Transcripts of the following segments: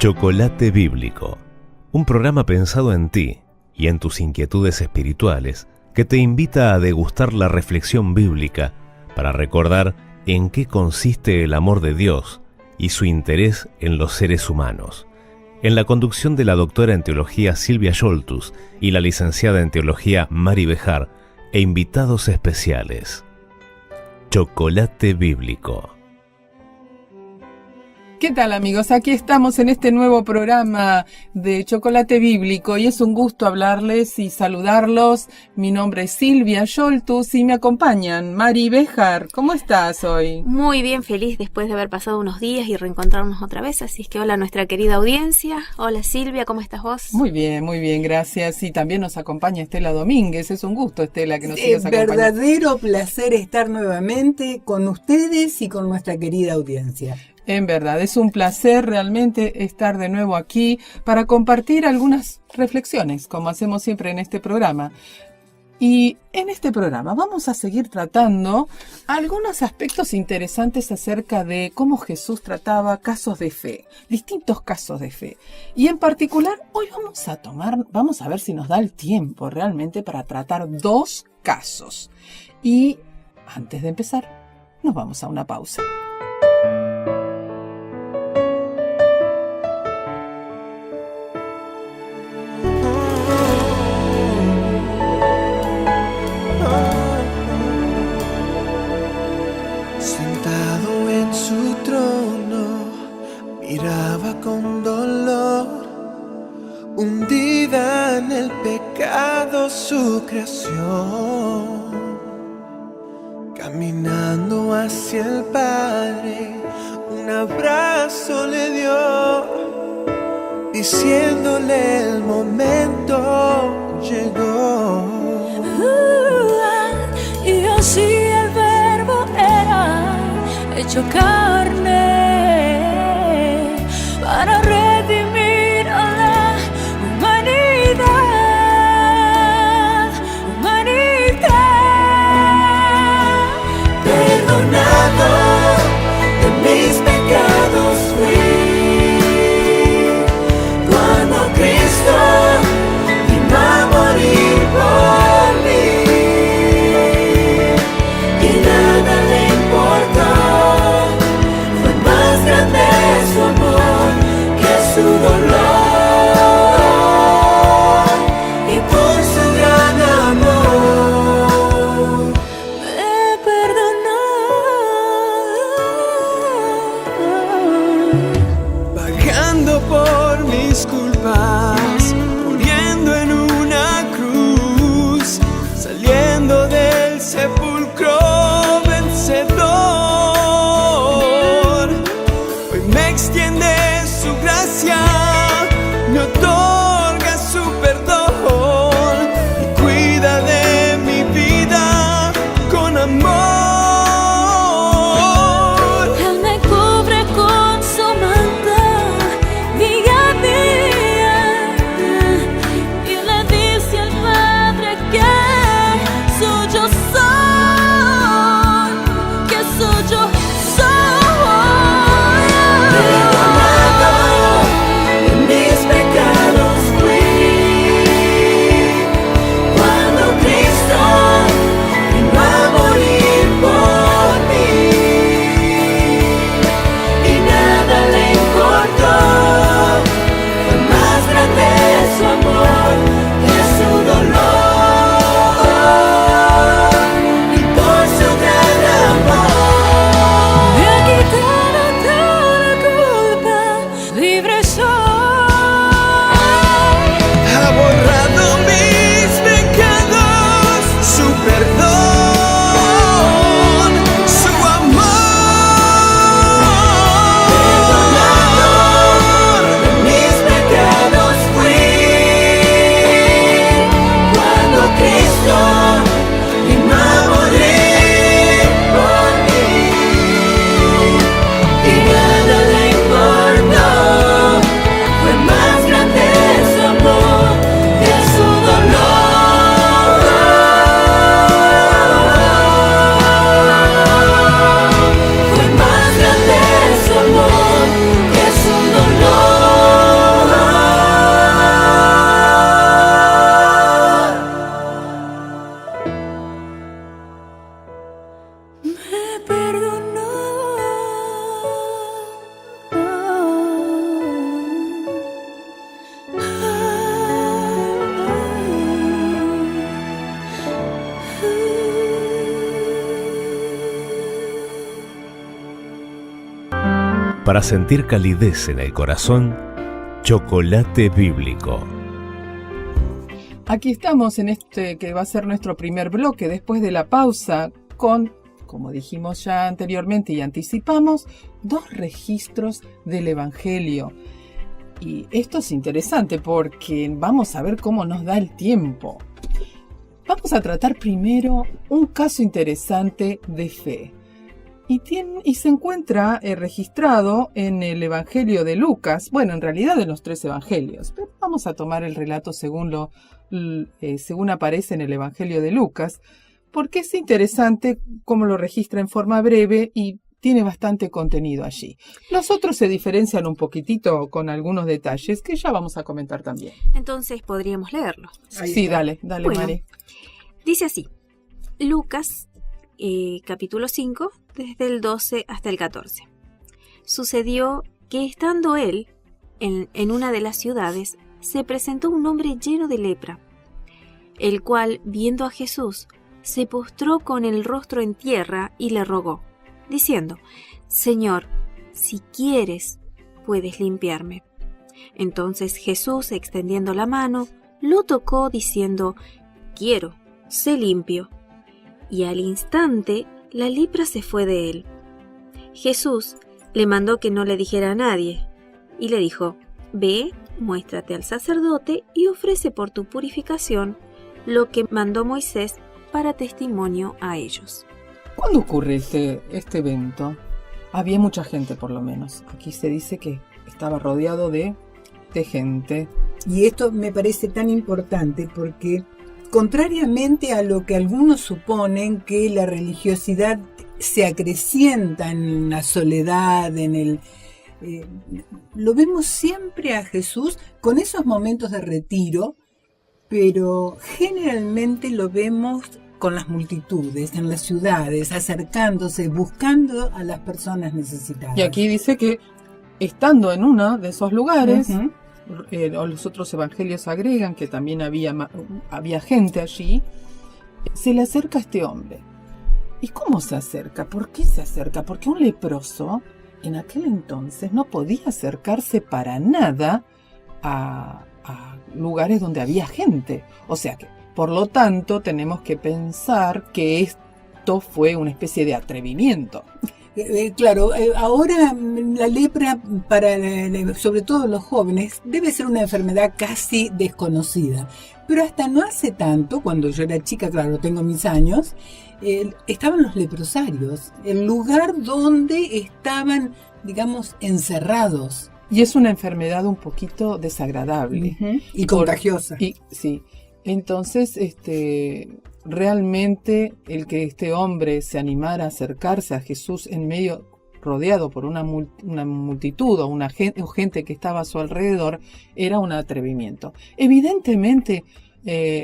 Chocolate Bíblico, un programa pensado en ti y en tus inquietudes espirituales que te invita a degustar la reflexión bíblica para recordar en qué consiste el amor de Dios y su interés en los seres humanos. En la conducción de la doctora en teología Silvia Scholtus y la licenciada en teología Mari Bejar e invitados especiales. Chocolate Bíblico. ¿Qué tal, amigos? Aquí estamos en este nuevo programa de Chocolate Bíblico y es un gusto hablarles y saludarlos. Mi nombre es Silvia Scholtus y me acompañan Mari Bejar. ¿Cómo estás hoy? Muy bien, feliz después de haber pasado unos días y reencontrarnos otra vez. Así es que hola a nuestra querida audiencia. Hola Silvia, ¿cómo estás vos? Muy bien, gracias. Y también nos acompaña Estela Domínguez. Es un gusto, Estela, que nos sigas acompañando. Verdadero placer estar nuevamente con ustedes y con nuestra querida audiencia. En verdad, es un placer realmente estar de nuevo aquí para compartir algunas reflexiones, como hacemos siempre en este programa. Y en este programa vamos a seguir tratando algunos aspectos interesantes acerca de cómo Jesús trataba casos de fe, distintos casos de fe. Y en particular, hoy vamos a ver si nos da el tiempo realmente para tratar 2 casos. Y antes de empezar, nos vamos a una pausa. Miraba con dolor, hundida en el pecado su creación. Caminando hacia el Padre, un abrazo le dio, diciéndole el momento llegó. Y así el verbo era hecho carne para redimir a la humanidad. Perdonado de mis pecados fui, cuando Cristo vino a morir por mí, y nada le importó perdonó. Para sentir calidez en el corazón, chocolate bíblico. Aquí estamos en este que va a ser nuestro primer bloque después de la pausa con, como dijimos ya anteriormente y anticipamos, 2 registros del Evangelio. Y esto es interesante porque vamos a ver cómo nos da el tiempo. Vamos a tratar primero un caso interesante de fe. Y se encuentra registrado en el Evangelio de Lucas, bueno, en realidad en los 3 evangelios, pero vamos a tomar el relato según aparece en el Evangelio de Lucas, porque es interesante cómo lo registra en forma breve y tiene bastante contenido allí. Los otros se diferencian un poquitito con algunos detalles que ya vamos a comentar también. Entonces podríamos leerlo. Sí, dale, bueno, Mari. Dice así, Lucas, capítulo 5, desde el 12 hasta el 14. Sucedió que estando él en una de las ciudades, se presentó un hombre lleno de lepra, el cual, viendo a Jesús, se postró con el rostro en tierra y le rogó, diciendo, Señor, si quieres, puedes limpiarme. Entonces Jesús, extendiendo la mano, lo tocó, diciendo, quiero, sé limpio. Y al instante la lepra se fue de él. Jesús le mandó que no le dijera a nadie, y le dijo, ve, muéstrate al sacerdote y ofrece por tu purificación lo que mandó Moisés para testimonio a ellos. ¿Cuándo ocurre este evento? Había mucha gente, por lo menos. Aquí se dice que estaba rodeado de gente. Y esto me parece tan importante porque, contrariamente a lo que algunos suponen, que la religiosidad se acrecienta en la soledad, lo vemos siempre a Jesús con esos momentos de retiro, pero generalmente lo vemos con las multitudes, en las ciudades, acercándose, buscando a las personas necesitadas. Y aquí dice que estando en uno de esos lugares, los otros evangelios agregan que también había gente allí, se le acerca a este hombre. ¿Y cómo se acerca? ¿Por qué se acerca? Porque un leproso en aquel entonces no podía acercarse para nada a lugares donde había gente. O sea que, por lo tanto, tenemos que pensar que esto fue una especie de atrevimiento. Claro, ahora la lepra para sobre todo los jóvenes debe ser una enfermedad casi desconocida, pero hasta no hace tanto, cuando yo era chica, claro, tengo mis años, estaban los leprosarios, el lugar donde estaban, digamos, encerrados. Y es una enfermedad un poquito desagradable. Y contagiosa. Sí. Entonces, realmente el que este hombre se animara a acercarse a Jesús en medio, rodeado por una multitud o gente que estaba a su alrededor, era un atrevimiento. Evidentemente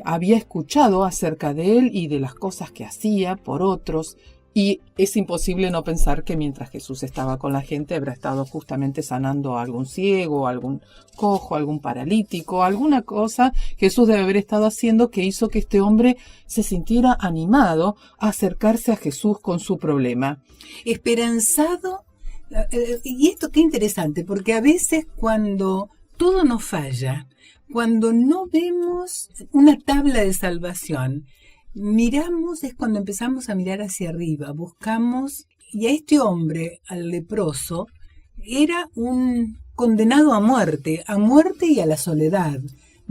había escuchado acerca de él y de las cosas que hacía por otros, y es imposible no pensar que mientras Jesús estaba con la gente habrá estado justamente sanando a algún ciego, algún cojo, algún paralítico, alguna cosa Jesús debe haber estado haciendo que hizo que este hombre se sintiera animado a acercarse a Jesús con su problema. Esperanzado, y esto qué interesante, porque a veces cuando todo nos falla, cuando no vemos una tabla de salvación, miramos, es cuando empezamos a mirar hacia arriba, buscamos, y a este hombre, al leproso, era un condenado a muerte y a la soledad,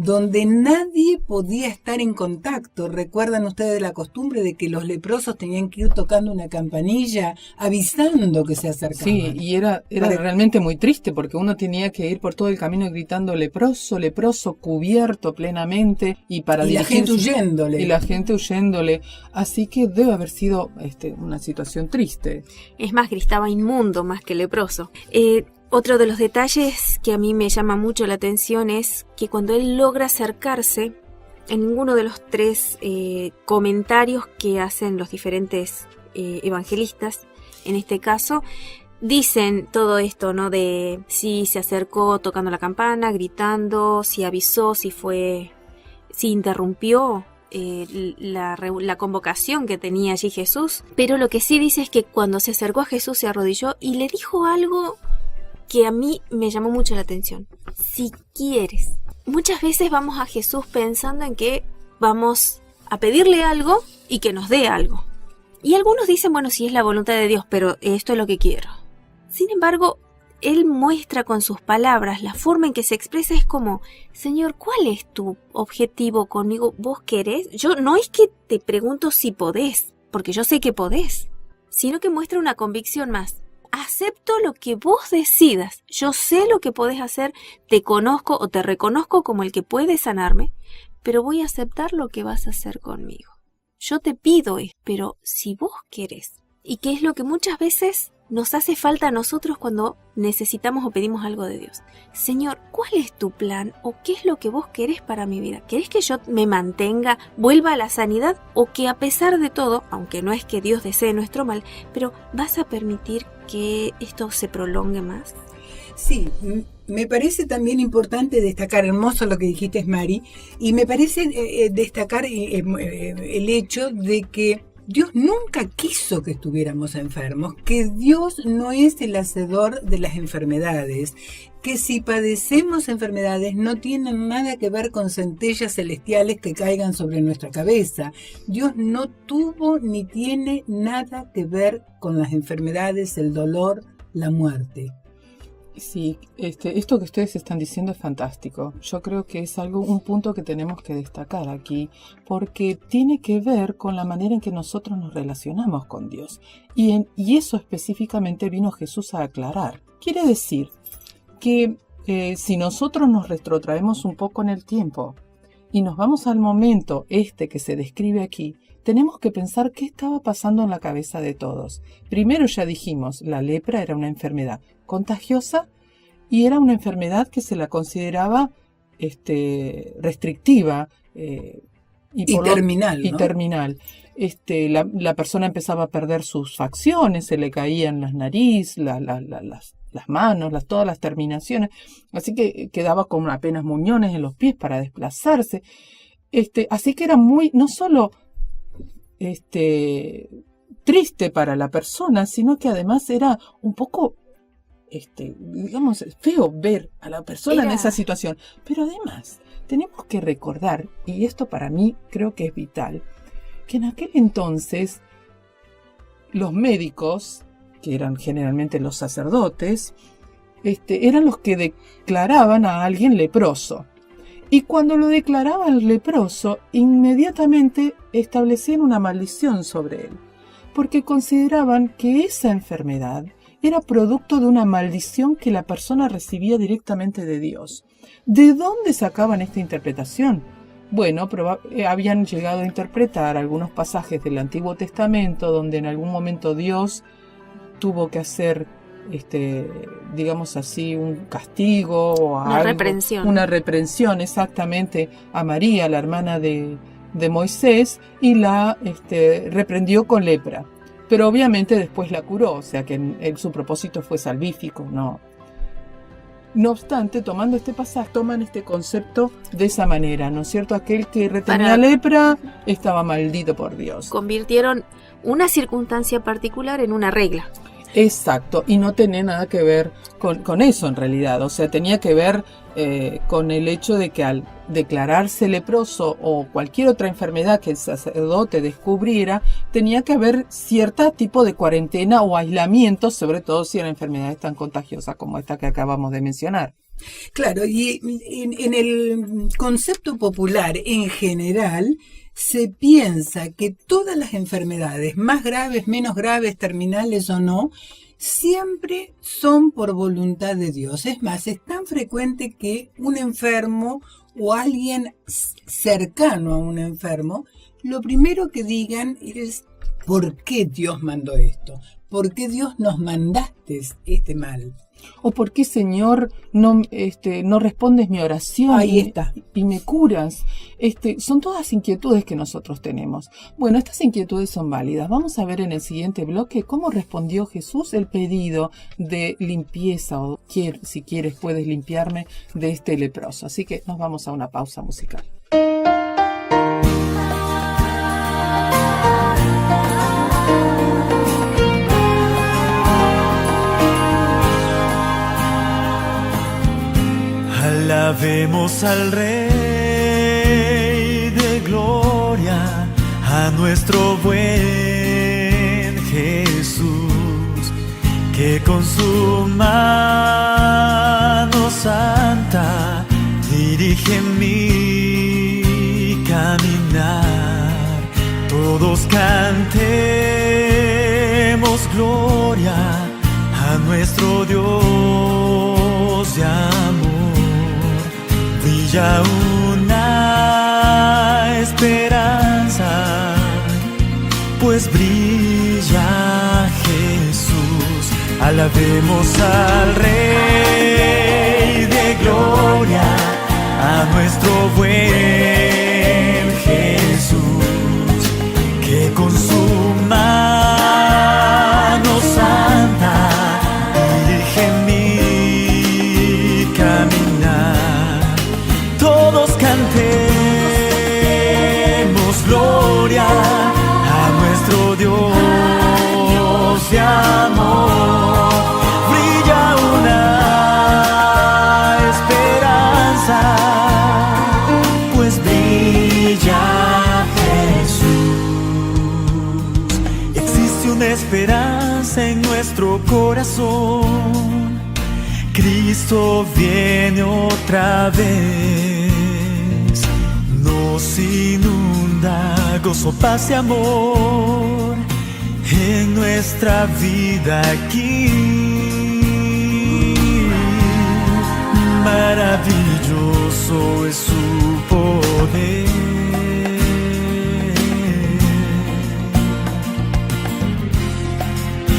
donde nadie podía estar en contacto. ¿Recuerdan ustedes la costumbre de que los leprosos tenían que ir tocando una campanilla avisando que se acercaban? Sí, y era realmente muy triste porque uno tenía que ir por todo el camino gritando leproso, leproso, cubierto plenamente y la gente huyéndole. Y la gente huyéndole. Así que debe haber sido una situación triste. Es más, gritaba inmundo más que leproso. Otro de los detalles que a mí me llama mucho la atención es que cuando él logra acercarse, en ninguno de los 3 comentarios que hacen los diferentes evangelistas, en este caso, dicen todo esto, ¿no? De si se acercó tocando la campana, gritando, si avisó, si interrumpió la convocación que tenía allí Jesús. Pero lo que sí dice es que cuando se acercó a Jesús se arrodilló y le dijo algo que a mí me llamó mucho la atención. Si quieres. Muchas veces vamos a Jesús pensando en que vamos a pedirle algo y que nos dé algo. Y algunos dicen, bueno, si es la voluntad de Dios, pero esto es lo que quiero. Sin embargo, Él muestra con sus palabras, la forma en que se expresa es como, Señor, ¿cuál es tu objetivo conmigo? ¿Vos querés? Yo no es que te pregunto si podés, porque yo sé que podés, sino que muestra una convicción más. Acepto lo que vos decidas. Yo sé lo que podés hacer, te conozco o te reconozco como el que puede sanarme, pero voy a aceptar lo que vas a hacer conmigo. Yo te pido esto, pero si vos querés. Y que es lo que muchas veces nos hace falta a nosotros cuando necesitamos o pedimos algo de Dios. Señor, ¿cuál es tu plan o qué es lo que vos querés para mi vida? ¿Querés que yo me mantenga, vuelva a la sanidad o que a pesar de todo, aunque no es que Dios desee nuestro mal, pero vas a permitir que esto se prolongue más? Sí, me parece también importante destacar, hermoso lo que dijiste, Mari, y me parece destacar el hecho de que Dios nunca quiso que estuviéramos enfermos, que Dios no es el hacedor de las enfermedades, que si padecemos enfermedades no tienen nada que ver con centellas celestiales que caigan sobre nuestra cabeza. Dios no tuvo ni tiene nada que ver con las enfermedades, el dolor, la muerte. Sí, esto que ustedes están diciendo es fantástico. Yo creo que es un punto que tenemos que destacar aquí, porque tiene que ver con la manera en que nosotros nos relacionamos con Dios. Y eso específicamente vino Jesús a aclarar. Quiere decir que si nosotros nos retrotraemos un poco en el tiempo y nos vamos al momento que se describe aquí, tenemos que pensar qué estaba pasando en la cabeza de todos. Primero ya dijimos, la lepra era una enfermedad contagiosa y era una enfermedad que se la consideraba restrictiva y terminal, ¿no? Y terminal. La persona empezaba a perder sus facciones, se le caían las nariz, las manos, todas las terminaciones, así que quedaba con apenas muñones en los pies para desplazarse. Así que era muy, no solo triste para la persona, sino que además era un poco digamos, feo ver a la persona en esa situación. Pero además, tenemos que recordar, y esto para mí creo que es vital, que en aquel entonces los médicos, que eran generalmente los sacerdotes, eran los que declaraban a alguien leproso. Y cuando lo declaraban leproso, inmediatamente establecían una maldición sobre él, porque consideraban que esa enfermedad era producto de una maldición que la persona recibía directamente de Dios. ¿De dónde sacaban esta interpretación? Bueno, habían llegado a interpretar algunos pasajes del Antiguo Testamento donde en algún momento Dios tuvo que hacer, digamos así, un castigo o una reprensión. Una reprensión exactamente a María, la hermana de Moisés, y la reprendió con lepra. Pero obviamente después la curó, o sea que su propósito fue salvífico, ¿no? No obstante, tomando este pasaje, toman este concepto de esa manera, ¿no es cierto? Aquel que retenía lepra estaba maldito por Dios. Convirtieron una circunstancia particular en una regla. Exacto, y no tenía nada que ver con eso en realidad, o sea, tenía que ver con el hecho de que al declararse leproso o cualquier otra enfermedad que el sacerdote descubriera, tenía que haber cierto tipo de cuarentena o aislamiento, sobre todo si eran enfermedades tan contagiosas como esta que acabamos de mencionar. Claro, y en el concepto popular en general, se piensa que todas las enfermedades, más graves, menos graves, terminales o no, siempre son por voluntad de Dios. Es más, es tan frecuente que un enfermo o alguien cercano a un enfermo, lo primero que digan es ¿por qué Dios mandó esto? ¿por qué Dios nos mandaste este mal? ¿O por qué, Señor, no respondes mi oración Ahí está. y me curas? Son todas inquietudes que nosotros tenemos. Bueno, estas inquietudes son válidas. Vamos a ver en el siguiente bloque cómo respondió Jesús el pedido de limpieza, o si quieres puedes limpiarme de este leproso. Así que nos vamos a una pausa musical. Alabemos al Rey de Gloria, a nuestro buen Jesús, que con su mano santa dirige mi caminar. Todos cantemos gloria a nuestro Dios de amor. Brilla una esperanza, pues brilla Jesús. Alabemos al Rey de Gloria, a nuestro buen Jesús, que con su mano santa dirige mi caminar. Todos cantemos gloria a nuestro Dios de amor. Brilla una esperanza, pues brilla Jesús. Existe una esperanza en nuestro corazón. Cristo viene otra vez, nos inunda gozo, paz y amor en nuestra vida aquí. Maravilloso es su poder,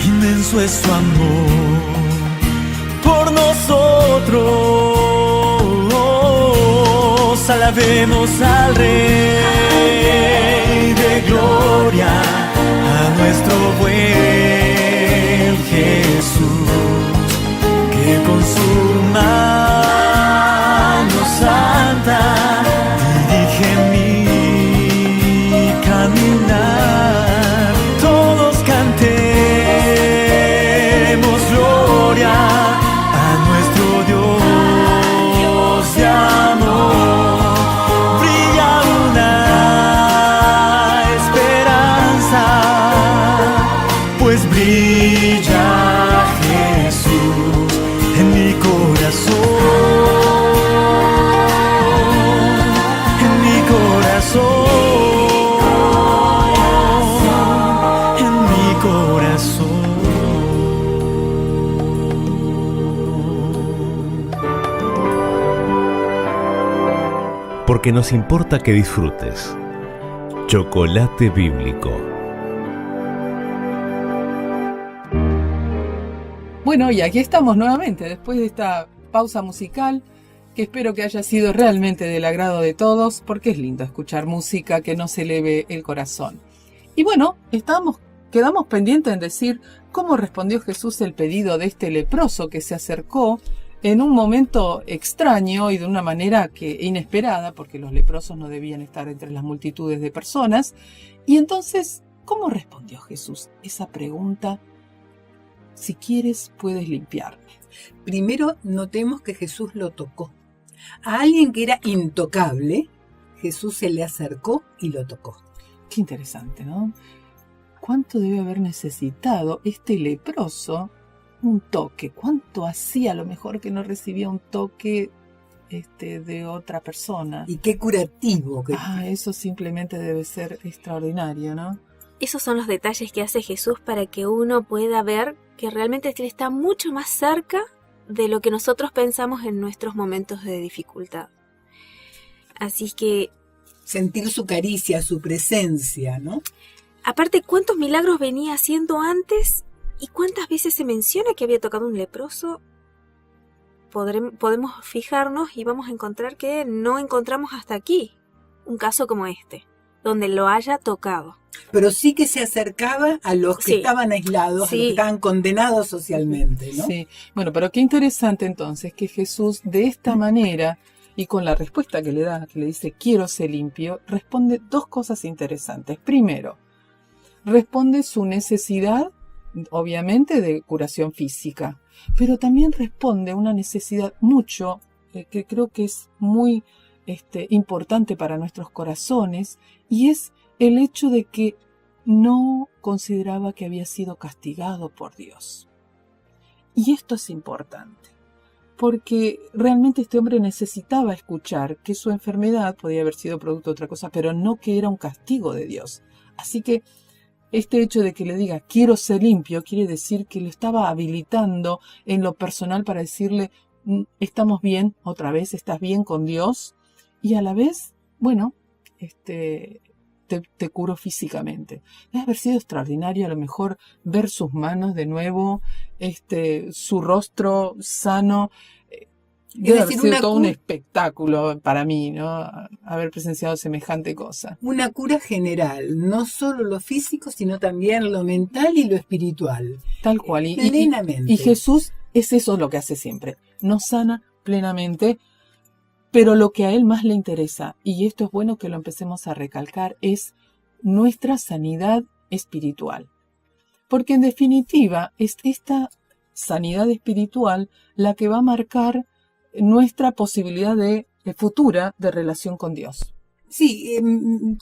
inmenso es su amor por nosotros. Alabemos al Rey de Gloria, a nuestro buen Jesús, que con su mano santa dirige mi caminar. Todos cantemos gloria a nuestro Dios de amor. Brilla una esperanza, pues brilla Jesús en mi corazón, en mi corazón, en mi corazón. Porque nos importa que disfrutes. Chocolate bíblico. Bueno, y aquí estamos nuevamente, después de esta pausa musical, que espero que haya sido realmente del agrado de todos, porque es lindo escuchar música que nos eleve el corazón. Y bueno, quedamos pendientes en decir cómo respondió Jesús el pedido de este leproso que se acercó en un momento extraño y de una manera inesperada, porque los leprosos no debían estar entre las multitudes de personas. Y entonces, ¿cómo respondió Jesús esa pregunta? Si quieres, puedes limpiarme. Primero, notemos que Jesús lo tocó. A alguien que era intocable, Jesús se le acercó y lo tocó. Qué interesante, ¿no? ¿Cuánto debe haber necesitado este leproso un toque? ¿Cuánto hacía a lo mejor que no recibía un toque de otra persona? Y qué curativo. Eso simplemente debe ser extraordinario, ¿no? Esos son los detalles que hace Jesús para que uno pueda ver que realmente Él está mucho más cerca de lo que nosotros pensamos en nuestros momentos de dificultad. Así que... sentir su caricia, su presencia, ¿no? Aparte, ¿cuántos milagros venía haciendo antes ¿Y cuántas veces se menciona que había tocado un leproso? Podemos fijarnos y vamos a encontrar que no encontramos hasta aquí un caso como este, donde lo haya tocado. Pero sí que se acercaba a los que Sí. estaban aislados, a los Sí. que estaban condenados socialmente, ¿no? Sí, bueno, pero qué interesante entonces que Jesús de esta manera y con la respuesta que le da, que le dice quiero ser limpio, responde dos cosas interesantes. Primero, responde su necesidad, obviamente, de curación física, pero también responde una necesidad mucho, que creo que es muy importante para nuestros corazones, y es el hecho de que no consideraba que había sido castigado por Dios. Y esto es importante, porque realmente este hombre necesitaba escuchar que su enfermedad podía haber sido producto de otra cosa, pero no que era un castigo de Dios. Así que este hecho de que le diga quiero ser limpio quiere decir que lo estaba habilitando en lo personal para decirle estamos bien, otra vez estás bien con Dios, y a la vez, bueno, te curo físicamente. Debe haber sido extraordinario a lo mejor ver sus manos de nuevo, su rostro sano. Debe haber sido todo un espectáculo para mí, ¿no? Haber presenciado semejante cosa. Una cura general, no solo lo físico, sino también lo mental y lo espiritual. Tal cual. Plenamente. Y Jesús es eso lo que hace siempre. Nos sana plenamente, pero lo que a Él más le interesa, y esto es bueno que lo empecemos a recalcar, es nuestra sanidad espiritual. Porque en definitiva es esta sanidad espiritual la que va a marcar nuestra posibilidad de futura de relación con Dios. Sí,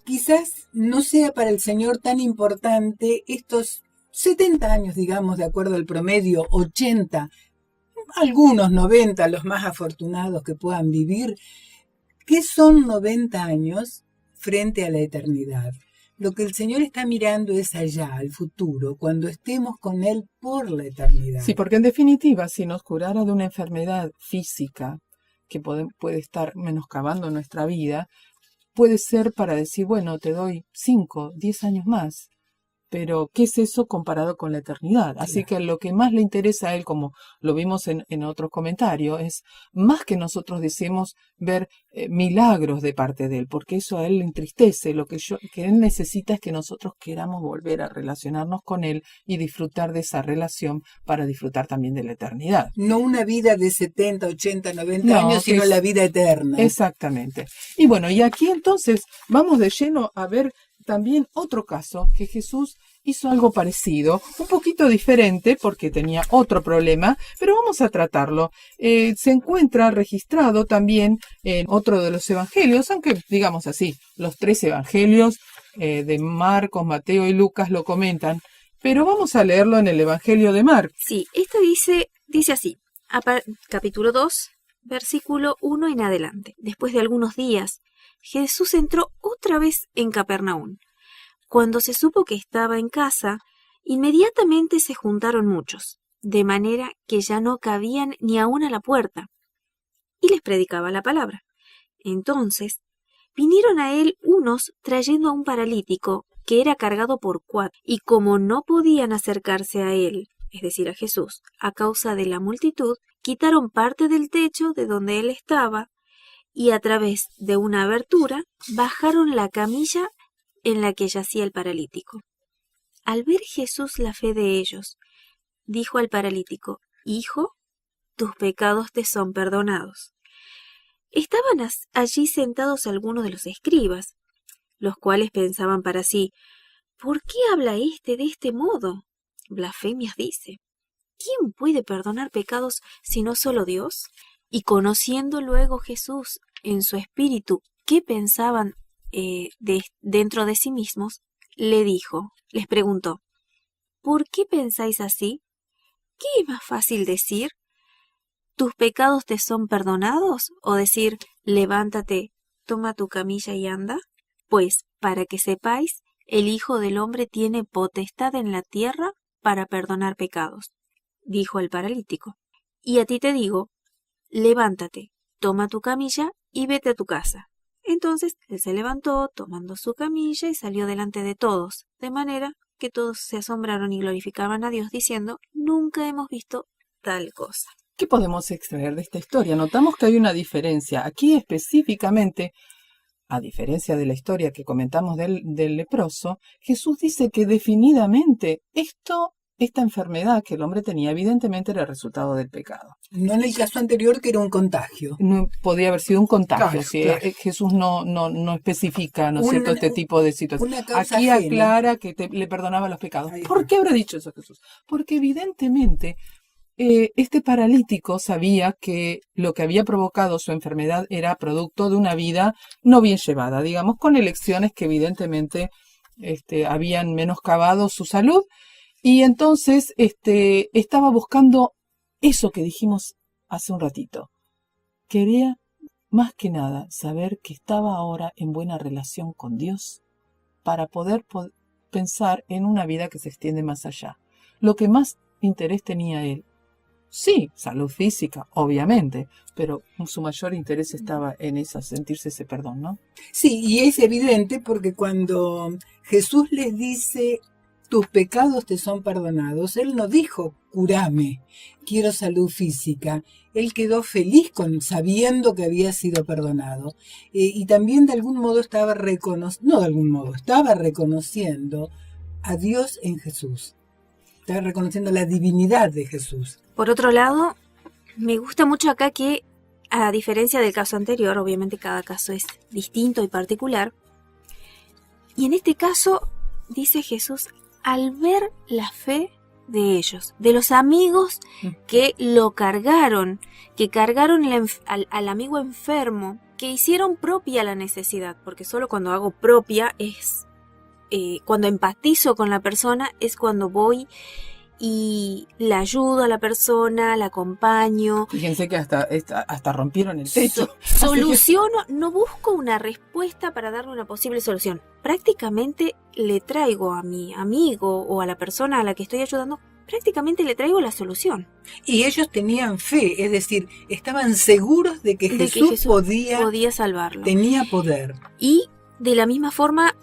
quizás no sea para el Señor tan importante estos 70 años, digamos, de acuerdo al promedio, 80, algunos 90, los más afortunados que puedan vivir. ¿Qué son 90 años frente a la eternidad? Lo que el Señor está mirando es allá, al futuro, cuando estemos con Él por la eternidad. Sí, porque en definitiva, si nos curara de una enfermedad física que puede estar menoscabando nuestra vida, puede ser para decir, bueno, te doy 5, 10 años más. Pero, ¿qué es eso comparado con la eternidad? Así que lo que más le interesa a Él, como lo vimos en otros comentarios, es más que nosotros deseemos ver milagros de parte de Él, porque eso a Él le entristece. Lo que Él necesita es que nosotros queramos volver a relacionarnos con Él y disfrutar de esa relación para disfrutar también de la eternidad. No una vida de 70, 80, 90 años, sino la vida eterna. Exactamente. Y bueno, y aquí entonces vamos de lleno a ver también otro caso que Jesús hizo algo parecido, un poquito diferente porque tenía otro problema, pero vamos a tratarlo. Se encuentra registrado también en otro de los evangelios, aunque digamos así, los 3 evangelios de Marcos, Mateo y Lucas lo comentan, pero vamos a leerlo en el evangelio de Marcos. Sí, esto dice así, capítulo 2, versículo 1 en adelante. Después de algunos días, Jesús entró otra vez en Capernaum. Cuando se supo que estaba en casa, inmediatamente se juntaron muchos, de manera que ya no cabían ni aún a la puerta, y les predicaba la palabra. Entonces vinieron a él unos trayendo a un paralítico que era cargado por 4, y como no podían acercarse a él, es decir, a Jesús, a causa de la multitud, quitaron parte del techo de donde él estaba, y a través de una abertura bajaron la camilla en la que yacía el paralítico. Al ver Jesús la fe de ellos, dijo al paralítico, «Hijo, tus pecados te son perdonados». Estaban allí sentados algunos de los escribas, los cuales pensaban para sí, «¿Por qué habla éste de este modo? Blasfemias dice. ¿Quién puede perdonar pecados sino solo Dios?» Y conociendo luego Jesús en su espíritu qué pensaban dentro de sí mismos, les preguntó, ¿por qué pensáis así? ¿Qué es más fácil decir? ¿Tus pecados te son perdonados? ¿O decir, levántate, toma tu camilla y anda? Pues, para que sepáis, el Hijo del Hombre tiene potestad en la tierra para perdonar pecados, dijo el paralítico. Y a ti te digo, levántate, toma tu camilla y vete a tu casa. Entonces él se levantó, tomando su camilla, y salió delante de todos, de manera que todos se asombraron y glorificaban a Dios diciendo, nunca hemos visto tal cosa. ¿Qué podemos extraer de esta historia? Notamos que hay una diferencia. Aquí específicamente, a diferencia de la historia que comentamos del leproso, Jesús dice que definidamente esta enfermedad que el hombre tenía evidentemente era el resultado del pecado. No en el caso anterior, que era un contagio. No podía haber sido un contagio. Claro, Si claro. Jesús no especifica, ¿no es cierto?, este tipo de situación. Una causa Aquí ajena. aclara que le perdonaba los pecados. Ahí ¿Por está. qué habrá dicho eso Jesús? Porque evidentemente este paralítico sabía que lo que había provocado su enfermedad era producto de una vida no bien llevada, digamos, con elecciones que evidentemente habían menoscabado su salud. Y entonces estaba buscando eso que dijimos hace un ratito. Quería más que nada saber que estaba ahora en buena relación con Dios para poder pensar en una vida que se extiende más allá. Lo que más interés tenía él, sí, salud física, obviamente, pero su mayor interés estaba en sentirse ese perdón, ¿no? Sí, y es evidente porque cuando Jesús les dice, tus pecados te son perdonados, Él no dijo, curame, quiero salud física. Él quedó feliz sabiendo que había sido perdonado. Y también de algún modo estaba reconociendo a Dios en Jesús. Estaba reconociendo la divinidad de Jesús. Por otro lado, me gusta mucho acá que, a diferencia del caso anterior, obviamente cada caso es distinto y particular, y en este caso, dice Jesús, al ver la fe de ellos, de los amigos que lo cargaron, que cargaron al amigo enfermo, que hicieron propia la necesidad, porque solo cuando hago propia es, cuando empatizo con la persona, es cuando voy y la ayudo a la persona, la acompaño. Fíjense que hasta rompieron el techo. Soluciono, no busco una respuesta para darle una posible solución. Prácticamente le traigo a mi amigo o a la persona a la que estoy ayudando, prácticamente le traigo la solución. Y ellos tenían fe, es decir, estaban seguros de que Jesús podía salvarlo. Tenía poder. Y de la misma forma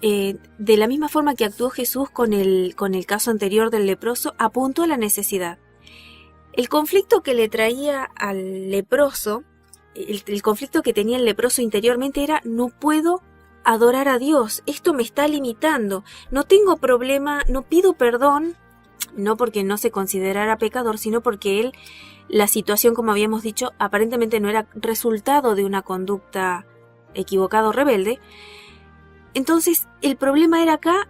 que actuó Jesús con el caso anterior del leproso, apuntó a la necesidad. El conflicto que le traía al leproso, el conflicto que tenía el leproso interiormente era, no puedo adorar a Dios, esto me está limitando, no tengo problema, no pido perdón, no porque no se considerara pecador, sino porque la situación, como habíamos dicho, aparentemente no era resultado de una conducta equivocada o rebelde. Entonces, el problema era acá,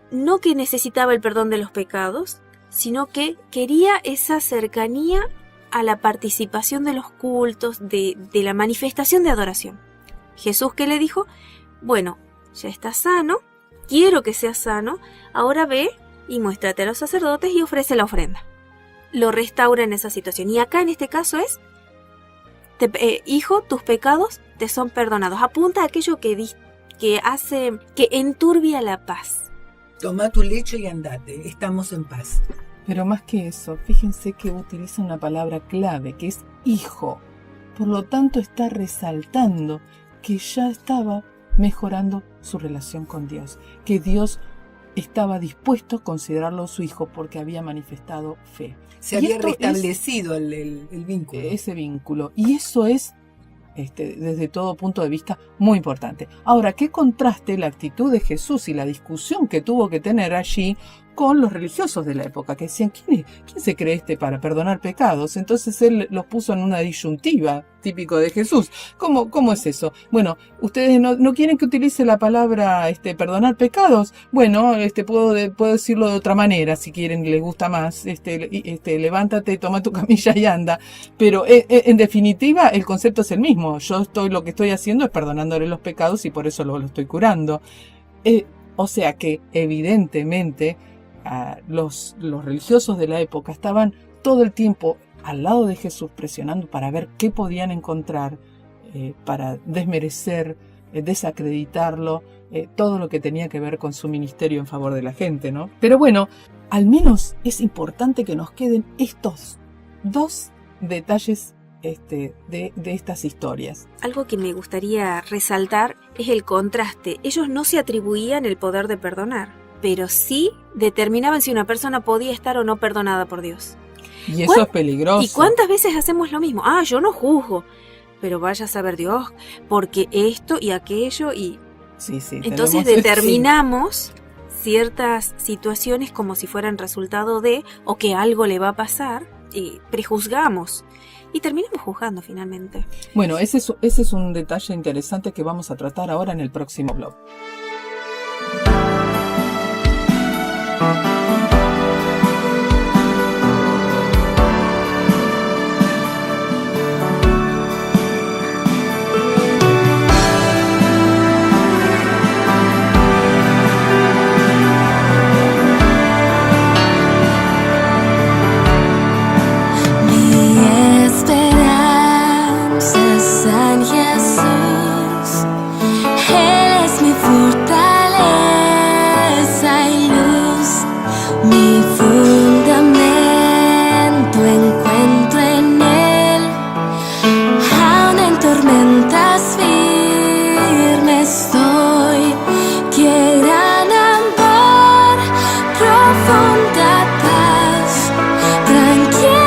no que necesitaba el perdón de los pecados, sino que quería esa cercanía a la participación de los cultos, de la manifestación de adoración. Jesús, ¿qué le dijo? Bueno, ya estás sano, quiero que seas sano, ahora ve y muéstrate a los sacerdotes y ofrece la ofrenda. Lo restaura en esa situación. Y acá en este caso es, hijo, tus pecados te son perdonados. Apunta a aquello que enturbia la paz. Toma tu lecho y andate, estamos en paz. Pero más que eso, fíjense que utiliza una palabra clave, que es hijo. Por lo tanto, está resaltando que ya estaba mejorando su relación con Dios, que Dios estaba dispuesto a considerarlo su hijo porque había manifestado fe. Se había restablecido el vínculo. Ese vínculo. Y eso es, desde todo punto de vista, muy importante. Ahora, ¿qué contraste la actitud de Jesús y la discusión que tuvo que tener allí con los religiosos de la época, que decían, ¿quién se cree para perdonar pecados? Entonces él los puso en una disyuntiva, típico de Jesús. ¿Cómo es eso? Bueno, ¿ustedes no quieren que utilice la palabra perdonar pecados? Bueno, puedo decirlo de otra manera, si quieren, les gusta más. Levántate, toma tu camilla y anda. Pero en definitiva, el concepto es el mismo. Lo que estoy haciendo es perdonándole los pecados y por eso lo estoy curando. O sea que, evidentemente, los religiosos de la época estaban todo el tiempo al lado de Jesús presionando para ver qué podían encontrar para desmerecer, desacreditarlo, todo lo que tenía que ver con su ministerio en favor de la gente, ¿no? Pero bueno, al menos es importante que nos queden estos dos detalles de estas historias. Algo que me gustaría resaltar es el contraste. Ellos no se atribuían el poder de perdonar. pero sí determinaban si una persona podía estar o no perdonada por Dios. Y eso es peligroso. ¿Y cuántas veces hacemos lo mismo? Yo no juzgo, pero vaya a saber Dios, porque esto y aquello y... Sí, entonces determinamos ciertas situaciones como si fueran resultado de, o que algo le va a pasar, y prejuzgamos. Y terminamos juzgando finalmente. Bueno, ese es un detalle interesante que vamos a tratar ahora en el próximo blog. En Jesús, Él es mi fortaleza y luz, mi fundamento encuentro en Él, aun en tormentas firmes estoy, qué gran amor, profunda paz, tranquilidad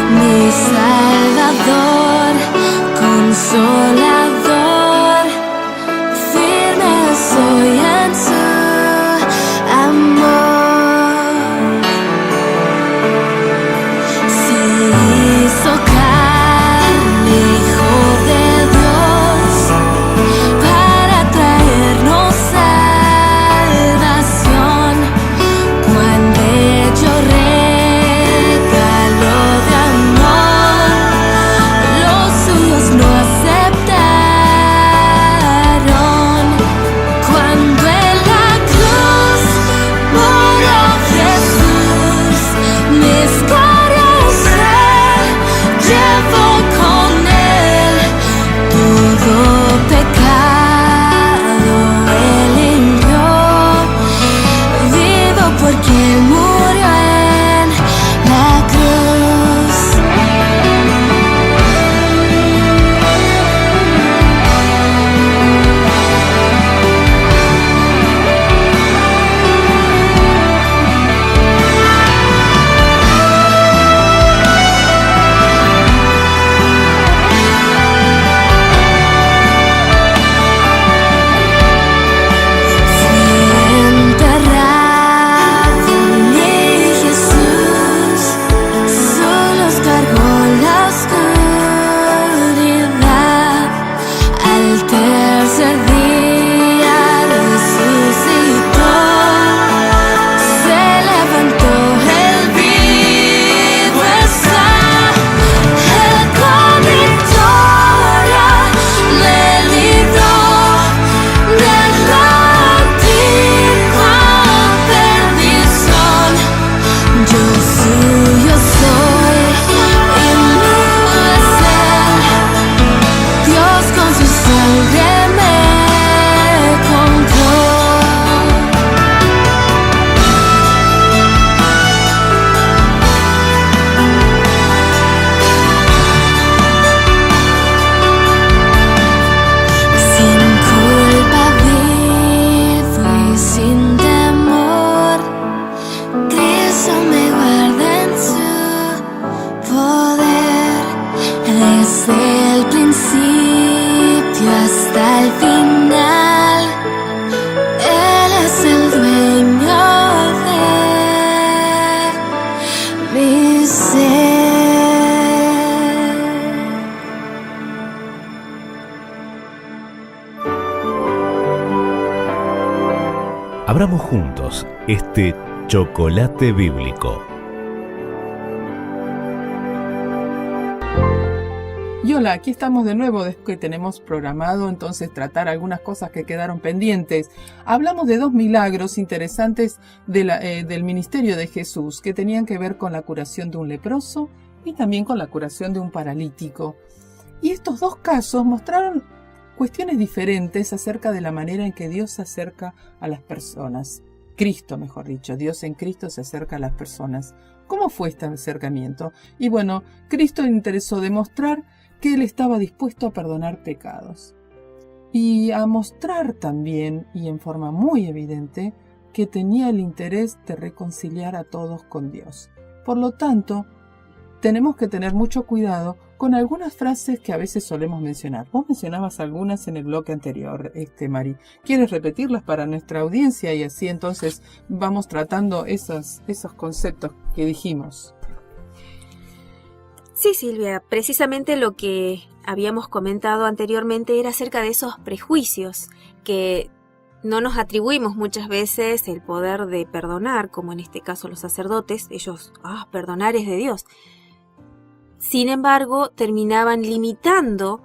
mi Salvador, consolador, firme soy en su amor. Se hizo carne, Hijo de Dios, para traernos salvación, cuando yo no aceptaron, cuando en la cruz murió Jesús, mis cargas Él llevó con Él, todo pecado Él limpió, vivo porque Él murió en la cruz. Abramos juntos este chocolate bíblico. Y hola, aquí estamos de nuevo después que tenemos programado entonces tratar algunas cosas que quedaron pendientes. Hablamos de 2 milagros interesantes del ministerio de Jesús que tenían que ver con la curación de un leproso y también con la curación de un paralítico. Y estos 2 casos mostraron cuestiones diferentes acerca de la manera en que Dios se acerca a las personas. Cristo, mejor dicho, Dios en Cristo se acerca a las personas. ¿Cómo fue este acercamiento? Y bueno, Cristo le interesó demostrar que Él estaba dispuesto a perdonar pecados. y a mostrar también, y en forma muy evidente, que tenía el interés de reconciliar a todos con Dios. Por lo tanto, tenemos que tener mucho cuidado con algunas frases que a veces solemos mencionar. Vos mencionabas algunas en el bloque anterior, Mari. ¿Quieres repetirlas para nuestra audiencia? Y así entonces vamos tratando esos conceptos que dijimos. Sí, Silvia, precisamente lo que habíamos comentado anteriormente era acerca de esos prejuicios que no nos atribuimos muchas veces el poder de perdonar, como en este caso los sacerdotes. Ellos, perdonar es de Dios. Sin embargo, terminaban limitando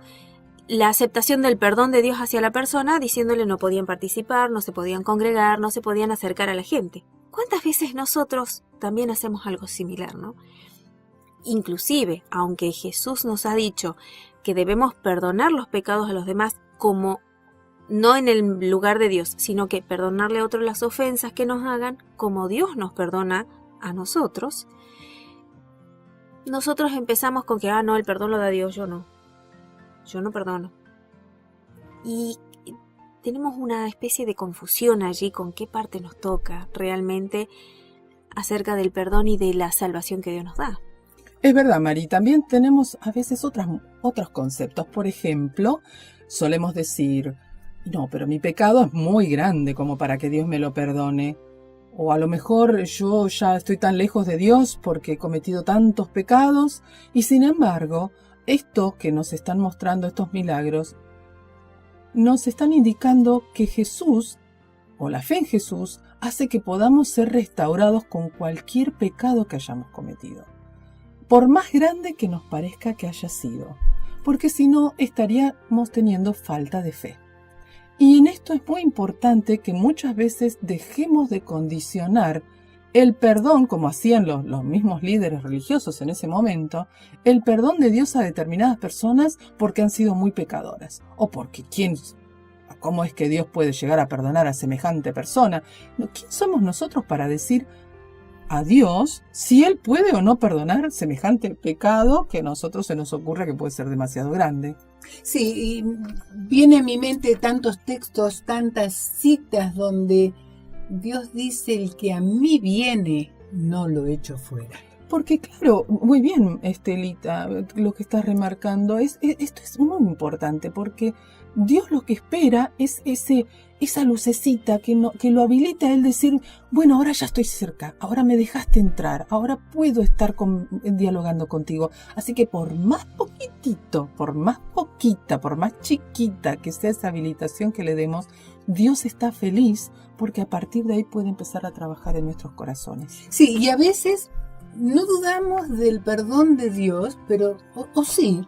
la aceptación del perdón de Dios hacia la persona, diciéndole no podían participar, no se podían congregar, no se podían acercar a la gente. ¿Cuántas veces nosotros también hacemos algo similar, no? Inclusive, aunque Jesús nos ha dicho que debemos perdonar los pecados a los demás, como no en el lugar de Dios, sino que perdonarle a otros las ofensas que nos hagan, como Dios nos perdona a nosotros, nosotros empezamos con que, no, el perdón lo da Dios, yo no perdono. Y tenemos una especie de confusión allí con qué parte nos toca realmente acerca del perdón y de la salvación que Dios nos da. Es verdad, Mari, también tenemos a veces otros conceptos. Por ejemplo, solemos decir, no, pero mi pecado es muy grande como para que Dios me lo perdone. O a lo mejor yo ya estoy tan lejos de Dios porque he cometido tantos pecados. Y sin embargo, esto que nos están mostrando estos milagros, nos están indicando que Jesús, o la fe en Jesús, hace que podamos ser restaurados con cualquier pecado que hayamos cometido. Por más grande que nos parezca que haya sido, porque si no estaríamos teniendo falta de fe. Y en esto es muy importante que muchas veces dejemos de condicionar el perdón, como hacían los mismos líderes religiosos en ese momento, el perdón de Dios a determinadas personas porque han sido muy pecadoras, o porque ¿cómo es que Dios puede llegar a perdonar a semejante persona? ¿Quién somos nosotros para decir a Dios si Él puede o no perdonar semejante pecado que a nosotros se nos ocurre que puede ser demasiado grande? Sí, y viene a mi mente tantos textos, tantas citas donde Dios dice: el que a mí viene, no lo echo fuera. Porque claro, muy bien, Estelita, lo que estás remarcando, esto es muy importante, porque Dios lo que espera es esa lucecita que lo habilita a Él decir, bueno, ahora ya estoy cerca, ahora me dejaste entrar, ahora puedo estar dialogando contigo. Así que por más poquitito, por más poquita, por más chiquita que sea esa habilitación que le demos, Dios está feliz porque a partir de ahí puede empezar a trabajar en nuestros corazones. Sí, y a veces no dudamos del perdón de Dios, pero, o sí,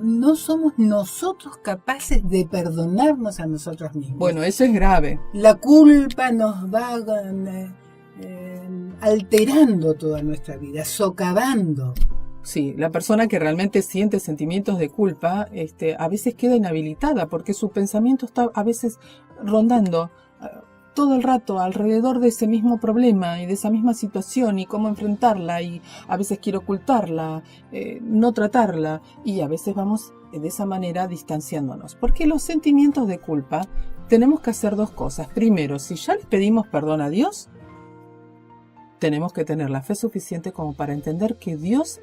no somos nosotros capaces de perdonarnos a nosotros mismos. Bueno, eso es grave. La culpa nos va alterando toda nuestra vida, socavando. Sí, la persona que realmente siente sentimientos de culpa, a veces queda inhabilitada porque su pensamiento está a veces rondando todo el rato alrededor de ese mismo problema y de esa misma situación y cómo enfrentarla, y a veces quiere ocultarla, no tratarla, y a veces vamos de esa manera distanciándonos. Porque los sentimientos de culpa tenemos que hacer dos cosas. Primero, si ya le pedimos perdón a Dios, tenemos que tener la fe suficiente como para entender que Dios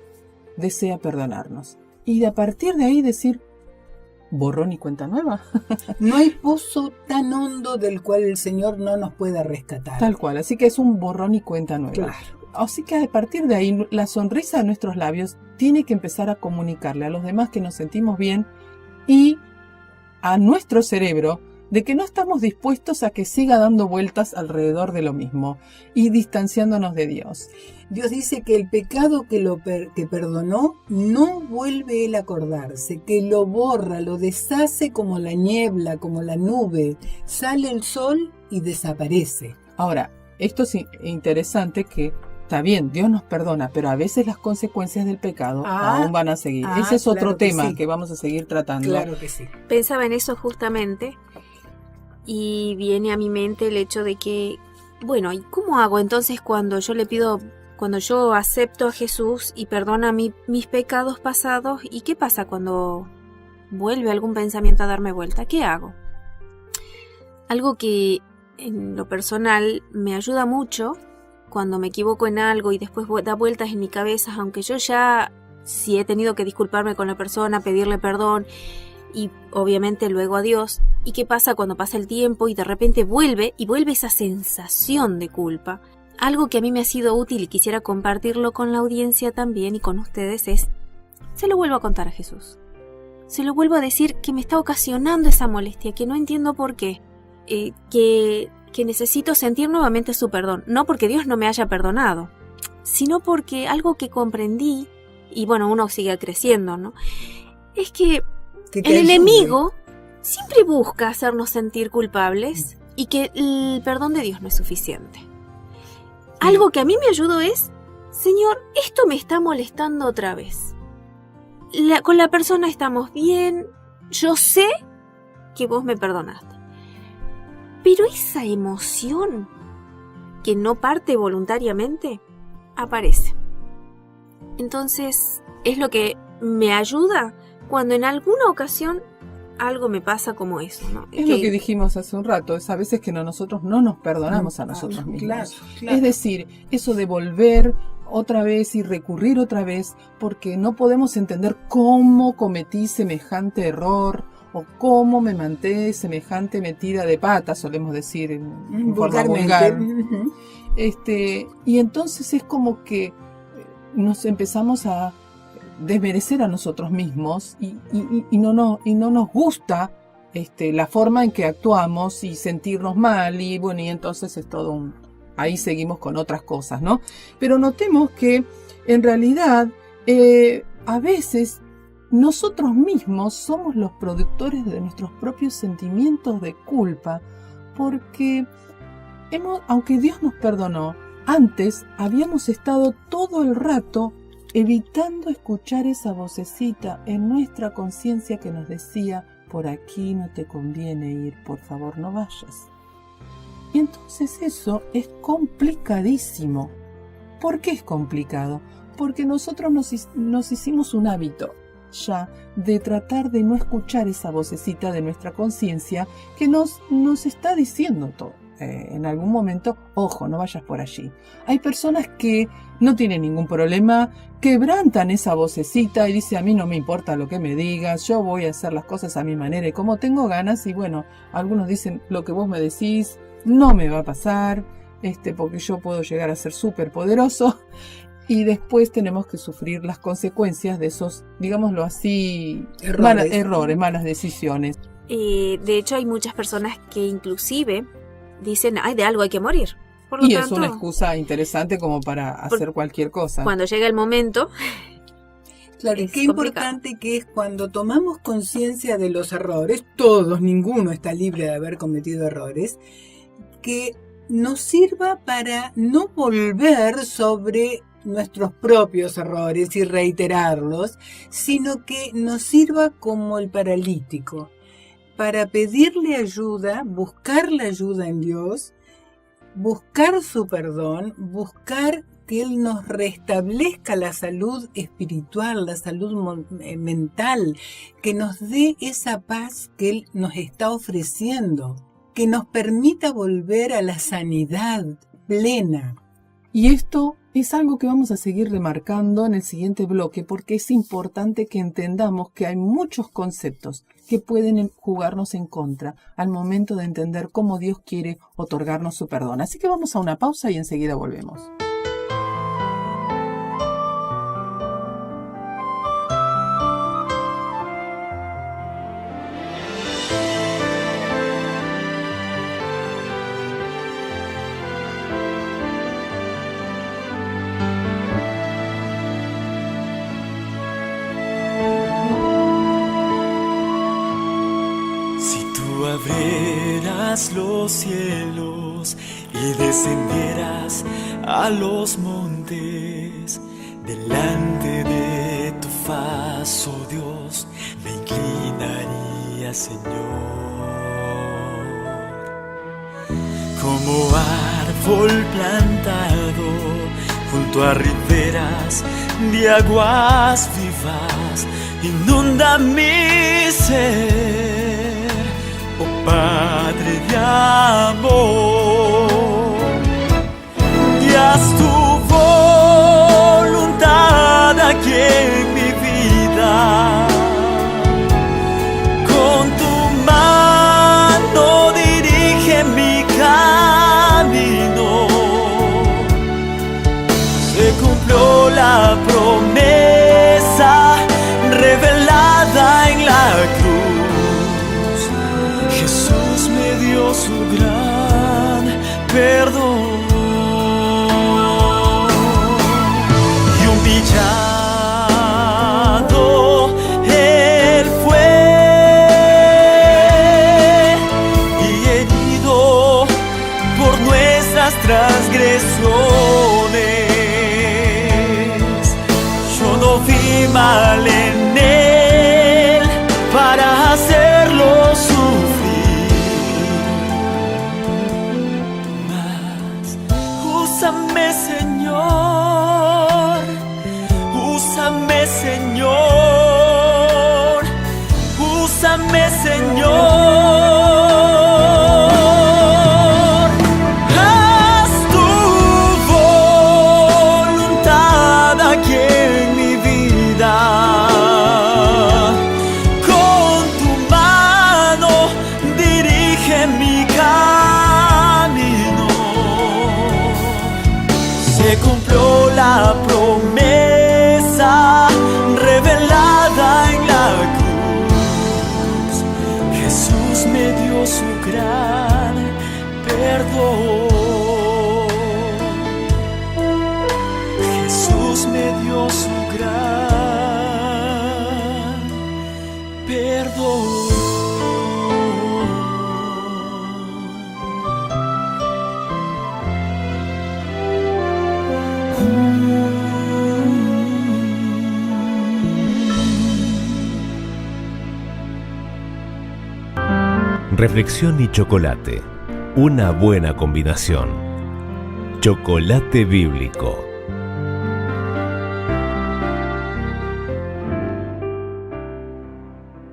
desea perdonarnos. Y a partir de ahí decir, borrón y cuenta nueva. No hay pozo tan hondo del cual el Señor no nos pueda rescatar. Tal cual, así que es un borrón y cuenta nueva. Claro. Así que a partir de ahí, la sonrisa de nuestros labios tiene que empezar a comunicarle a los demás que nos sentimos bien y a nuestro cerebro de que no estamos dispuestos a que siga dando vueltas alrededor de lo mismo y distanciándonos de Dios. Dios dice que el pecado que perdonó no vuelve Él a acordarse, que lo borra, lo deshace como la niebla, como la nube. Sale el sol y desaparece. Ahora, esto es interesante que está bien, Dios nos perdona, pero a veces las consecuencias del pecado aún van a seguir. Ese es otro tema que vamos a seguir tratando. Claro que sí. Pensaba en eso justamente y viene a mi mente el hecho de que, bueno, ¿y cómo hago entonces cuando yo acepto a Jesús y perdona mis pecados pasados? ¿Y qué pasa cuando vuelve algún pensamiento a darme vuelta, ¿qué hago? Algo que en lo personal me ayuda mucho cuando me equivoco en algo y después da vueltas en mi cabeza, aunque yo ya, si he tenido que disculparme con la persona, pedirle perdón y obviamente luego a Dios. ¿Y qué pasa cuando pasa el tiempo y de repente vuelve esa sensación de culpa? Algo que a mí me ha sido útil y quisiera compartirlo con la audiencia también y con ustedes es, se lo vuelvo a contar a Jesús. Se lo vuelvo a decir que me está ocasionando esa molestia, que no entiendo por qué, que necesito sentir nuevamente su perdón. No porque Dios no me haya perdonado, sino porque algo que comprendí, y bueno, uno sigue creciendo, ¿no? Es que el enemigo siempre busca hacernos sentir culpables y que el perdón de Dios no es suficiente. Algo que a mí me ayudó es, Señor, esto me está molestando otra vez. Con la persona estamos bien, yo sé que vos me perdonaste. Pero esa emoción que no parte voluntariamente, aparece. Entonces, es lo que me ayuda cuando en alguna ocasión algo me pasa como eso, ¿no? Es lo que dijimos hace un rato, es a veces que nosotros no nos perdonamos a nosotros mismos. Claro. Es decir, eso de volver otra vez y recurrir otra vez porque no podemos entender cómo cometí semejante error o cómo me manté semejante metida de pata, solemos decir en forma vulgar. Y entonces es como que nos empezamos a desmerecer a nosotros mismos y no nos gusta la forma en que actuamos y sentirnos mal y bueno, y entonces es todo ahí seguimos con otras cosas, ¿no? Pero notemos que en realidad a veces nosotros mismos somos los productores de nuestros propios sentimientos de culpa porque aunque Dios nos perdonó, antes habíamos estado todo el rato evitando escuchar esa vocecita en nuestra conciencia que nos decía, por aquí no te conviene ir, por favor no vayas. Y entonces eso es complicadísimo. ¿Por qué es complicado? Porque nosotros nos hicimos un hábito ya de tratar de no escuchar esa vocecita de nuestra conciencia que nos está diciendo todo. En algún momento, ojo, no vayas por allí. Hay personas que no tienen ningún problema, quebrantan esa vocecita y dicen, a mí no me importa lo que me digas, yo voy a hacer las cosas a mi manera y como tengo ganas, y bueno, algunos dicen, lo que vos me decís no me va a pasar, porque yo puedo llegar a ser súper poderoso, y después tenemos que sufrir las consecuencias de esos, digámoslo así, errores, malas decisiones. De hecho, hay muchas personas que inclusive dicen, ay, de algo hay que morir. Por lo y tanto, es una excusa interesante como para hacer cualquier cosa. Cuando llega el momento, claro, qué importante que es cuando tomamos conciencia de los errores, todos, ninguno está libre de haber cometido errores, que nos sirva para no volver sobre nuestros propios errores y reiterarlos, sino que nos sirva como el paralítico, para pedirle ayuda, buscar la ayuda en Dios, buscar su perdón, buscar que Él nos restablezca la salud espiritual, la salud mental, que nos dé esa paz que Él nos está ofreciendo, que nos permita volver a la sanidad plena. Y esto es algo que vamos a seguir remarcando en el siguiente bloque porque es importante que entendamos que hay muchos conceptos que pueden jugarnos en contra al momento de entender cómo Dios quiere otorgarnos su perdón. Así que vamos a una pausa y enseguida volvemos. Abrieras los cielos y descendieras a los montes, delante de tu faz, oh Dios, me inclinaría, Señor. Como árbol plantado junto a riberas de aguas vivas, inunda mi ser, oh Padre de amor, y haz tu voluntad aquí en mi vida. Con tu mano dirige mi camino. Se cumplió la promesa revelada en la cruz. Jesús me dio su gran perdón. Y humillado Él fue, y herido por nuestras transgresiones. Yo no vi mal en Él para hacerlo sufrir, mas úsame, Señor, úsame, Señor, úsame, Señor. Haz tu voluntad aquí en mi vida. Con tu mano dirige mi camino. Se cumplió la promesa revelada en la cruz. Jesús me dio su gran perdón. Jesús me dio su gran perdón. Reflexión y chocolate. Una buena combinación. Chocolate bíblico.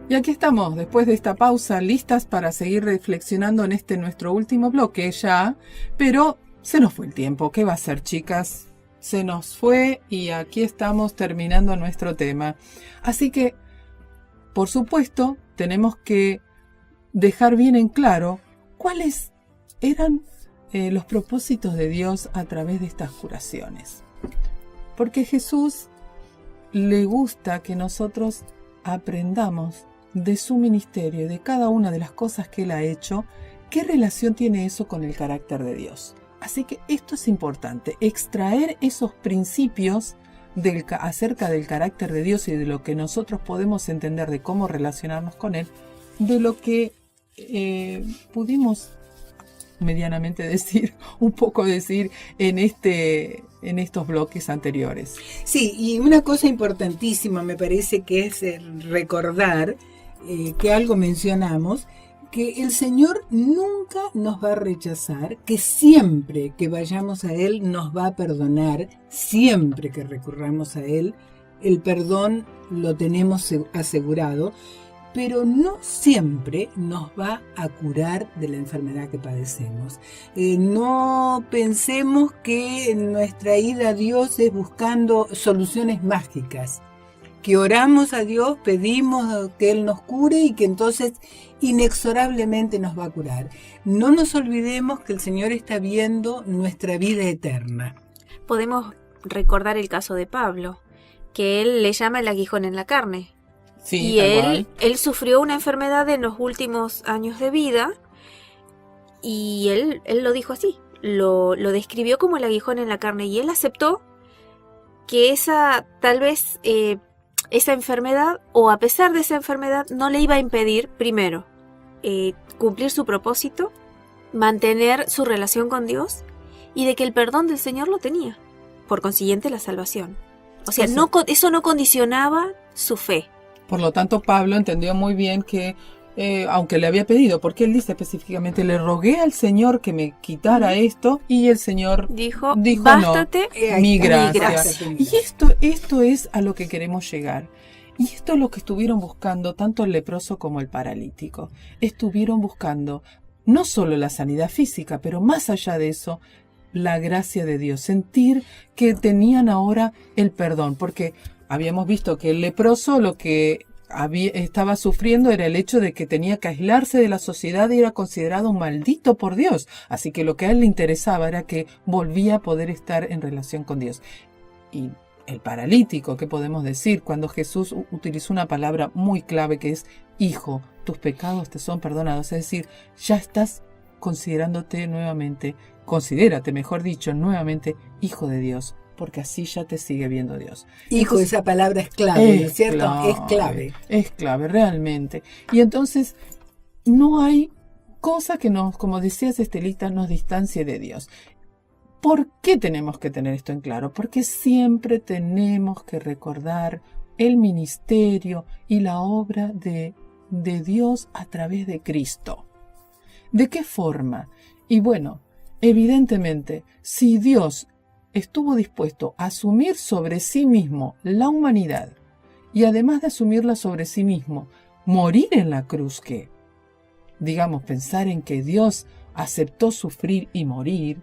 Y aquí estamos, después de esta pausa, listas para seguir reflexionando en este nuestro último bloque ya, pero se nos fue el tiempo. ¿Qué va a ser, chicas? Se nos fue y aquí estamos terminando nuestro tema. Así que, por supuesto, tenemos que dejar bien en claro cuáles eran los propósitos de Dios a través de estas curaciones. Porque Jesús le gusta que nosotros aprendamos de su ministerio y de cada una de las cosas que Él ha hecho, qué relación tiene eso con el carácter de Dios. Así que esto es importante, extraer esos principios acerca del carácter de Dios y de lo que nosotros podemos entender de cómo relacionarnos con Él, de lo que pudimos medianamente decir, un poco decir en estos bloques anteriores. Sí, y una cosa importantísima me parece que es recordar que algo mencionamos, que el Señor nunca nos va a rechazar, que siempre que vayamos a Él nos va a perdonar, siempre que recurramos a Él, el perdón lo tenemos asegurado, pero no siempre nos va a curar de la enfermedad que padecemos. No pensemos que nuestra ida a Dios es buscando soluciones mágicas, que oramos a Dios, pedimos que Él nos cure y que entonces inexorablemente nos va a curar. No nos olvidemos que el Señor está viendo nuestra vida eterna. Podemos recordar el caso de Pablo, que él le llama el aguijón en la carne. Sí, y él sufrió una enfermedad en los últimos años de vida y él lo dijo así, lo describió como el aguijón en la carne y él aceptó que esa enfermedad, o a pesar de esa enfermedad, no le iba a impedir, primero, cumplir su propósito, mantener su relación con Dios y de que el perdón del Señor lo tenía, por consiguiente la salvación. O sea, eso no condicionaba su fe. Por lo tanto, Pablo entendió muy bien que, aunque le había pedido, porque él dice específicamente, le rogué al Señor que me quitara esto, y el Señor dijo bástate, no, mi gracia. Y esto es a lo que queremos llegar. Y esto es lo que estuvieron buscando tanto el leproso como el paralítico. Estuvieron buscando no solo la sanidad física, pero más allá de eso, la gracia de Dios. Sentir que tenían ahora el perdón, porque habíamos visto que el leproso lo que estaba sufriendo era el hecho de que tenía que aislarse de la sociedad y era considerado un maldito por Dios. Así que lo que a él le interesaba era que volvía a poder estar en relación con Dios. Y el paralítico, ¿qué podemos decir? Cuando Jesús utilizó una palabra muy clave que es hijo, tus pecados te son perdonados. Es decir, ya estás considérate, mejor dicho, nuevamente hijo de Dios, porque así ya te sigue viendo Dios. Hijo, esa palabra es clave, ¿no es cierto? Es clave. Es clave, realmente. Y entonces no hay cosa que nos, como decías Estelita, nos distancie de Dios. ¿Por qué tenemos que tener esto en claro? Porque siempre tenemos que recordar el ministerio y la obra de Dios a través de Cristo. ¿De qué forma? Y bueno, evidentemente, si Dios estuvo dispuesto a asumir sobre sí mismo la humanidad y además de asumirla sobre sí mismo, morir en la cruz, que, digamos, pensar en que Dios aceptó sufrir y morir,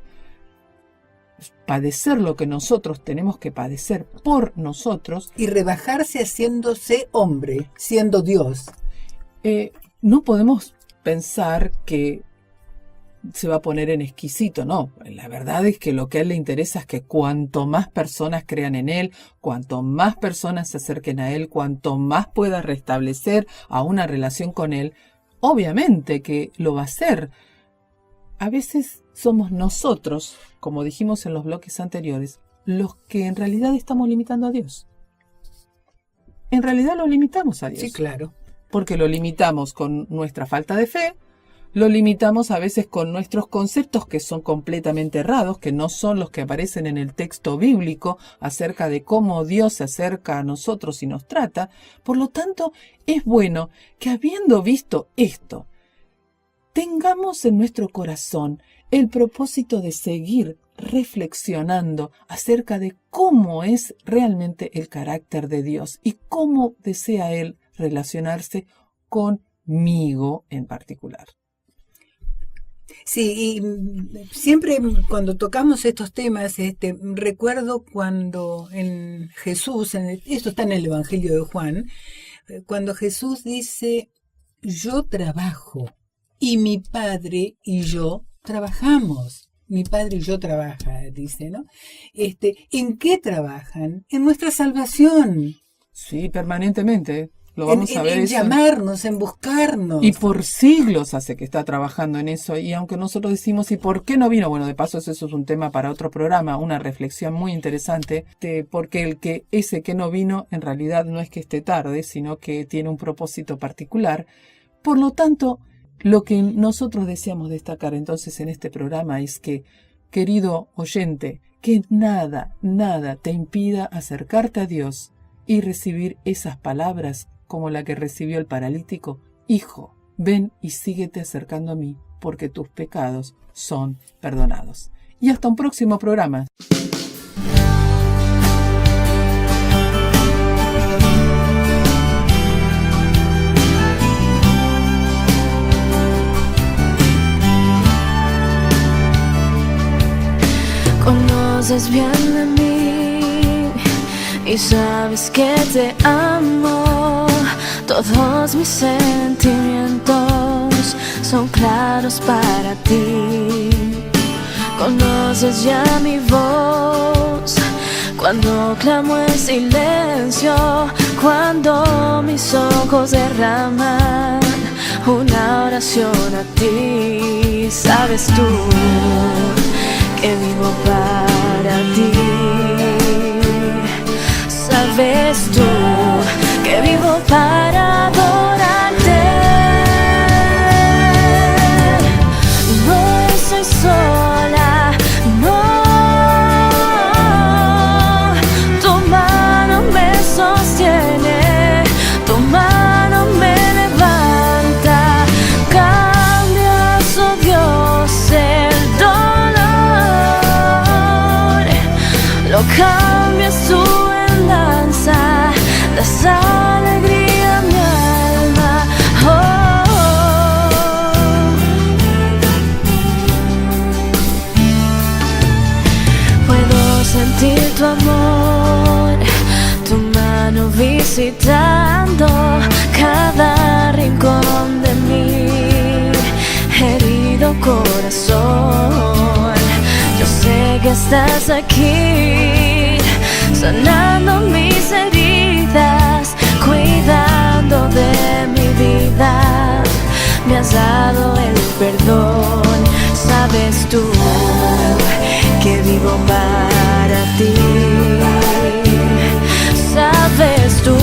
padecer lo que nosotros tenemos que padecer por nosotros. Y rebajarse haciéndose hombre, siendo Dios. No podemos pensar que se va a poner en exquisito, no. La verdad es que lo que a él le interesa es que cuanto más personas crean en él, cuanto más personas se acerquen a él, cuanto más pueda restablecer a una relación con él, obviamente que lo va a hacer. A veces somos nosotros, como dijimos en los bloques anteriores, los que en realidad estamos limitando a Dios. En realidad lo limitamos a Dios. Sí, claro. Porque lo limitamos con nuestra falta de fe, lo limitamos a veces con nuestros conceptos que son completamente errados, que no son los que aparecen en el texto bíblico acerca de cómo Dios se acerca a nosotros y nos trata. Por lo tanto, es bueno que habiendo visto esto, tengamos en nuestro corazón el propósito de seguir reflexionando acerca de cómo es realmente el carácter de Dios y cómo desea Él relacionarse conmigo en particular. Sí, y siempre cuando tocamos estos temas, recuerdo cuando en Jesús, esto está en el Evangelio de Juan, cuando Jesús dice, yo trabajo y mi Padre y yo trabajamos. Mi Padre y yo trabaja, dice, ¿no? ¿En qué trabajan? En nuestra salvación. Sí, permanentemente. Lo vamos a ver en eso. Llamarnos, en buscarnos. Y por siglos hace que está trabajando en eso. Y aunque nosotros decimos, ¿y por qué no vino? Bueno, de paso eso es un tema para otro programa, una reflexión muy interesante, porque ese que no vino en realidad no es que esté tarde, sino que tiene un propósito particular. Por lo tanto, lo que nosotros deseamos destacar entonces en este programa es que, querido oyente, que nada te impida acercarte a Dios y recibir esas palabras como la que recibió el paralítico. Hijo, ven y síguete acercando a mí, porque tus pecados son perdonados. Y hasta un próximo programa. Conoces bien de mí y sabes que te amo. Todos mis sentimientos son claros para ti. Conoces ya mi voz cuando clamo en silencio, cuando mis ojos derraman una oración a ti. Sabes tú que vivo para ti. Sabes tú que vivo para adorarte. No estoy sola, no. Tu mano me sostiene, tu mano me levanta. Cambias, oh Dios, el dolor, lo cambias tú en danza. La sal sentir tu amor, tu mano visitando cada rincón de mi herido corazón. Yo sé que estás aquí, sanando mis heridas, cuidando de mi vida. Me has dado el perdón, sabes tú que vivo para ti. Sabes tú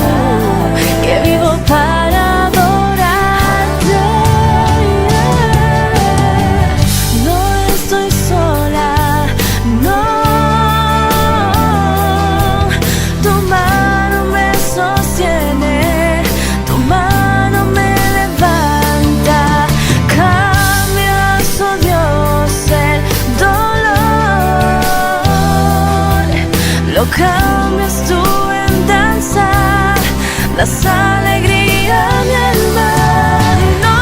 que vivo para adorarte. No estoy sola, no. Tu mano me sostiene, tu mano me levanta. Cambias, oh Dios, el dolor, lo cambias tú en danza, das alegría a mi alma. No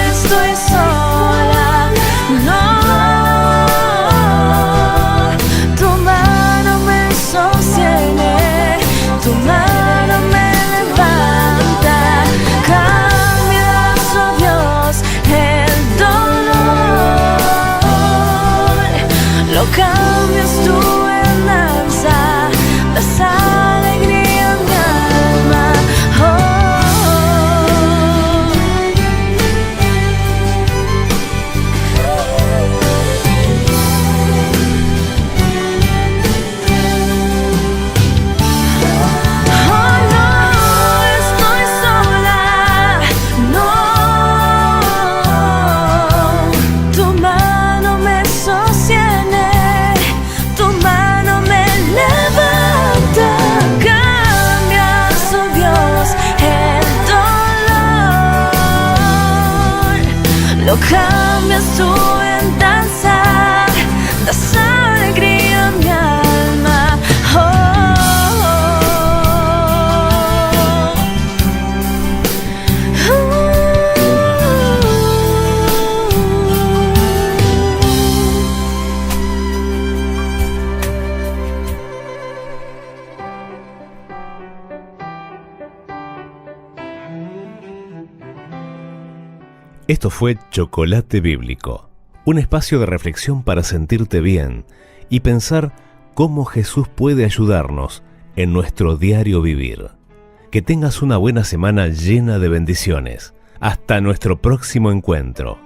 estoy sola, no. Tu mano me sostiene, tu mano me levanta. Cambias, oh Dios, el dolor, lo cambias tú en danza, das alegría a mi alma. Oh, no estoy sola, no. Tu mano me sostiene, tu mano me levanta. Cambias, oh Dios, el dolor, lo cambias tú en danza, das alegría a mi alma. Esto fue Chocolate Bíblico, un espacio de reflexión para sentirte bien y pensar cómo Jesús puede ayudarnos en nuestro diario vivir. Que tengas una buena semana llena de bendiciones. Hasta nuestro próximo encuentro.